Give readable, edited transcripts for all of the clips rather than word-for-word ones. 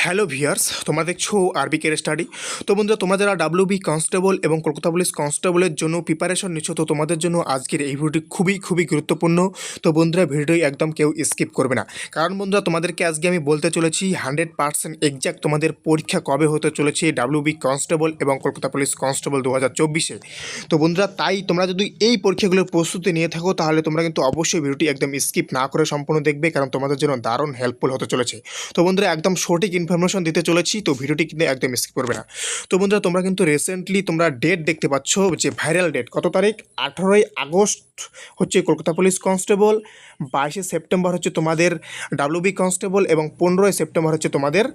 Hello viewers, তোমরা দেখছো আরবি কের স্টাডি। তো বন্ধুরা, তোমরা যারা ডাব্লিউবি কনস্টেবল এবং কলকাতা পুলিশ কনস্টেবলের জন্য প্রিপারেশন নিচ্ছ, তো তোমাদের জন্য আজকের এই ভিডিওটি খুবই গুরুত্বপূর্ণ। তো বন্ধুরা, ভিডিওটি একদম কেউ স্কিপ করবে না, কারণ বন্ধুরা তোমাদেরকে আজকে আমি বলতে চলেছি 100% এক্স্যাক্ট তোমাদের পরীক্ষা কবে হতে চলেছে ডাব্লিউবি কনস্টেবল এবং কলকাতা পুলিশ কনস্টেবল 2024-এ। তো বন্ধুরা, তাই তোমরা যদি এই পরীক্ষাগুলোর প্রস্তুতি নিয়ে থাকো, তাহলে তোমরা কিন্তু অবশ্যই ভিডিওটি একদম স্কিপ না করে সম্পূর্ণ দেখবে, কারণ তোমাদের জন্য দারুণ হেল্পফুল হতে চলেছে। তো বন্ধুরা, একদম সঠিক ইনফরমেশন দিতে চলেছি, তো ভিডিওটি কিন্তু একদম স্কিপ করবে না। তো বন্ধুরা, তোমরা কিন্তু রিসেন্টলি তোমরা ডেট দেখতে পাচ্ছ, যে ভাইরাল ডেট কত তারিখ, 18ই আগস্ট হচ্ছে কলকাতা পুলিশ কনস্টেবল, 22শে সেপ্টেম্বর হচ্ছে তোমাদের ডাব্লিউবি কনস্টেবল এবং 15ই সেপ্টেম্বর হচ্ছে তোমাদের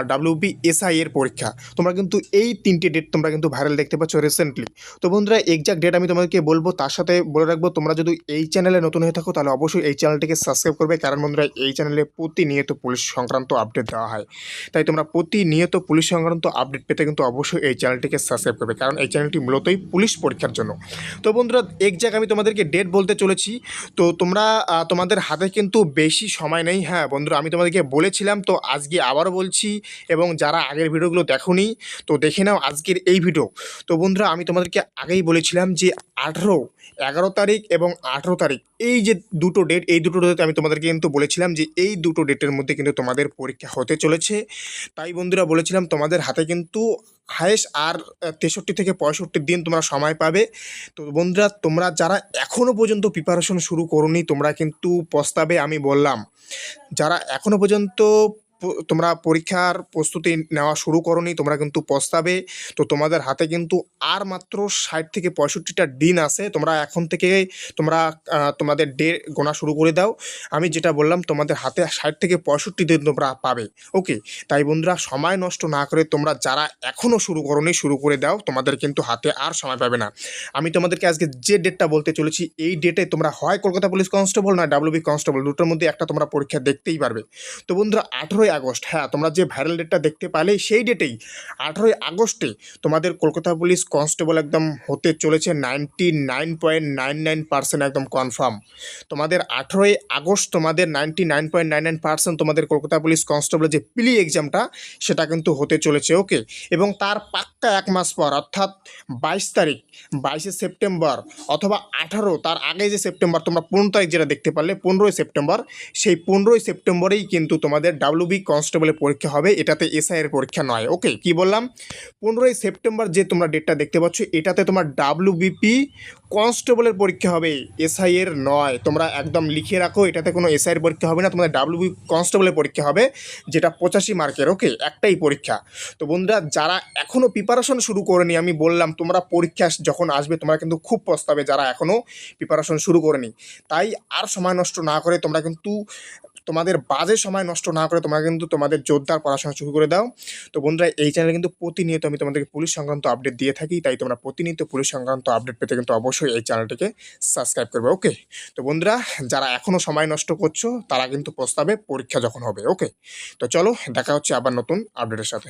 ডাব্লিউবি এসআই এর পরীক্ষা। তোমরা কিন্তু এই তিনটে ডেট তোমরা কিন্তু ভাইরাল দেখতে পাচ্ছ রিসেন্টলি। তো বন্ধুরা, এক্সাক্ট ডেট আমি তোমাদেরকে বলবো, তার সাথে বলে রাখবো তোমরা যদি এই চ্যানেলে নতুন হয়ে থাকো, তাহলে অবশ্যই এই চ্যানেলটিকে সাবস্ক্রাইব করবে, কারণ বন্ধুরা এই চ্যানেলে প্রতিনিয়ত পুলিশ সংক্রান্ত আপডেট দেওয়া হয়। তাই তোমরা প্রতিনিয়ত পুলিশ সংক্রান্ত আপডেট পেতে কিন্তু অবশ্যই এই চ্যানেলটিকে সাবস্ক্রাইব করবে, কারণ এই চ্যানেলটি মূলতই পুলিশ পরীক্ষার জন্য। তো বন্ধুরা, এক্সাক্ট আমি তোমাদেরকে ডেট বলতে চলেছি। তো তোমরা তোমাদের হাতে কিন্তু বেশি সময় নেই। হ্যাঁ বন্ধুরা, আমি তোমাদেরকে বলেছিলাম, তো আজকে আবারও বলছি, এবং যারা আগের ভিডিওগুলো দেখোনি তো দেখে নাও আজকের এই ভিডিও। তো বন্ধুরা, আমি তোমাদেরকে আগেই বলেছিলাম যে 11 তারিখ এবং 18 তারিখ এই যে দুটো ডেট, এই দুটো ডেট আমি তোমাদেরকে কিন্তু বলেছিলাম যে এই দুটো ডেটের মধ্যে কিন্তু তোমাদের পরীক্ষা হতে চলেছে। তাই বন্ধুরা বলেছিলাম, তোমাদের হাতে কিন্তু হায়েস্ট আর 63 থেকে 65 দিন তোমরা সময় পাবে। তো বন্ধুরা, তোমরা যারা এখনও পর্যন্ত প্রিপারেশন শুরু করোনি, তোমরা কিন্তু পস্তাবে। আমি বললাম, যারা এখনও পর্যন্ত তোমরা পরীক্ষার প্রস্তুতি নেওয়া শুরু করোনি, তোমরা কিন্তু পস্তাবে। তো তোমাদের হাতে কিন্তু আর মাত্র 60 থেকে 65টা দিন আছে। তোমরা এখন থেকে তোমরা তোমাদের ডে গোনা শুরু করে দাও। আমি যেটা বললাম, তোমাদের হাতে 60 থেকে 65 দিন তোমরা পাবে। ওকে, তাই বন্ধুরা, সময় নষ্ট না করে তোমরা যারা এখনও শুরু করোনি শুরু করে দাও, তোমাদের কিন্তু হাতে আর সময় পাবে না। আমি তোমাদেরকে আজকে যে ডেটটা বলতে চলেছি, এই ডেটে তোমরা হয় কলকাতা পুলিশ কনস্টেবল না ডাব্লিউবি কনস্টেবল, দুটোর মধ্যে একটা তোমরা পরীক্ষা দেখতেই পারবে। তো বন্ধুরা, 18ই আগস্ট, হ্যাঁ তোমরা যে ভাইরাল ডেটটা দেখতে পালে সেই ডেটেই 18ই আগস্টে তোমাদের কলকাতা পুলিশ কনস্টেবল একদম হতে চলেছে 99.99% একদম কনফার্ম। তোমাদের 18ই আগস্ট তোমাদের 99.99% তোমাদের কলকাতা পুলিশ কনস্টেবলের যে প্রি এক্সামটা সেটা কিন্তু হতে চলেছে। ওকে, এবং তার পাক্কা এক মাস পর, অর্থাৎ 22 তারিখ, 22শে সেপ্টেম্বর অথবা 18, তার আগে যে সেপ্টেম্বর তোমরা 15 তারিখ যেটা দেখতে পারলে, 15ই সেপ্টেম্বর, সেই 15ই সেপ্টেম্বরেই কিন্তু তোমাদের ডাব্লিউবি কনস্টেবলের পরীক্ষা হবে। এটাতে এসআই এর পরীক্ষা নয়। ওকে, কি বললাম, 15ই সেপ্টেম্বর যে তোমরা ডেটটা দেখতে পাচ্ছ, এটাতে তোমার ডাব্লিউবিপি কনস্টেবলের পরীক্ষা হবে, এসআই এর নয়। তোমরা একদম লিখে রাখো, এটাতে কোনো এসআই এর পরীক্ষা হবে না, তোমাদের ডাব্লিউবি কনস্টেবলের পরীক্ষা হবে, যেটা 85 মার্কের। ওকে, একটাই পরীক্ষা। তো বন্ধুরা, যারা এখনও প্রিপারেশন শুরু করেনি, আমি বললাম তোমরা পরীক্ষা যখন আসবে তোমরা কিন্তু খুব পস্তাবে, যারা এখনও প্রিপারেশন শুরু করেনি। তাই আর সময় নষ্ট না করে তোমরা কিন্তু তোমাদের বাজে সময় নষ্ট না করে তোমরা কিন্তু তোমাদের জোরদার পড়াশোনা শুরু করে দাও। তো বন্ধুরা, এই চ্যানেলে কিন্তু প্রতিনিয়ত আমি তোমাদেরকে পুলিশ সংক্রান্ত আপডেট দিয়ে থাকি, তাই তোমরা প্রতিনিয়ত পুলিশ সংক্রান্ত আপডেট পেতে কিন্তু অবশ্যই এই চ্যানেলটিকে সাবস্ক্রাইব করবে। ওকে, তো বন্ধুরা, যারা এখনও সময় নষ্ট করছো তারা কিন্তু পস্তাবে পরীক্ষা যখন হবে। ওকে, তো চলো দেখা হচ্ছে আবার নতুন আপডেটের সাথে।